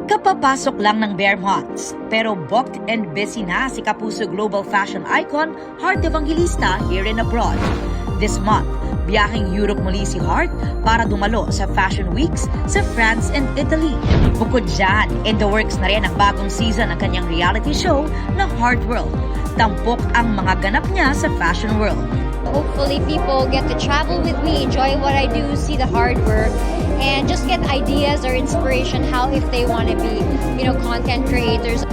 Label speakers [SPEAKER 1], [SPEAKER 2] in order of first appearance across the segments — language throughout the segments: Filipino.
[SPEAKER 1] Kapapasok lang ng bare months, pero booked and busy na si Kapuso global fashion icon Heart Evangelista here and abroad. This month, biyaheng Europe muli si Heart para dumalo sa fashion weeks sa France and Italy. Bukod dyan, in the works na rin ang bagong season ng kanyang reality show na Heart World. Tampok ang mga ganap niya sa fashion world.
[SPEAKER 2] Hopefully people get to travel with me, enjoy what I do, see the hard work, and just get ideas or inspiration how if they want to be, content creators.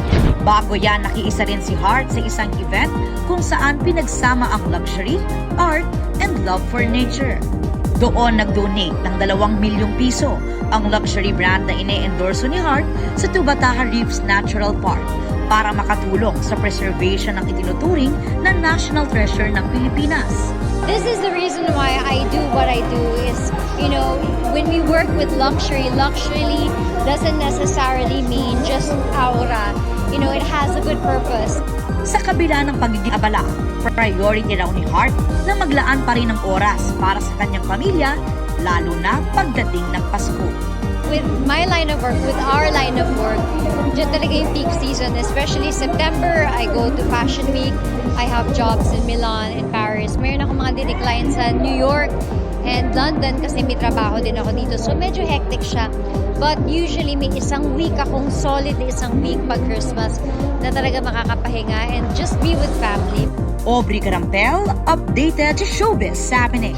[SPEAKER 1] Bago yan, nakiisa rin si Heart sa isang event kung saan pinagsama ang luxury, art, and love for nature. Doon nag-donate ng 2 milyong piso ang luxury brand na ine-endorso ni Heart sa Tubataha Reefs Natural Park para makatulong sa preservation ng itinuturing na national treasure ng Pilipinas.
[SPEAKER 2] This is the reason why I do what I do is, when we work with luxury doesn't necessarily mean just aura. It has a good purpose.
[SPEAKER 1] Sa kabila ng pagiging abala, priority raw ni Heart na maglaan pa rin ng oras para sa kanyang pamilya, lalo na pagdating ng Pasko.
[SPEAKER 2] With my line of work, with our line of work, dyan talaga yung peak season, especially September, I go to Fashion Week, I have jobs in Milan and Paris. Meron ako mga dinikline sa New York and London kasi may trabaho din ako dito. So medyo hectic siya. But usually may isang week akong solid isang week pag Christmas na talaga makakapahinga and just be with family.
[SPEAKER 1] Aubrey Carampel, updated sa Showbiz Happening.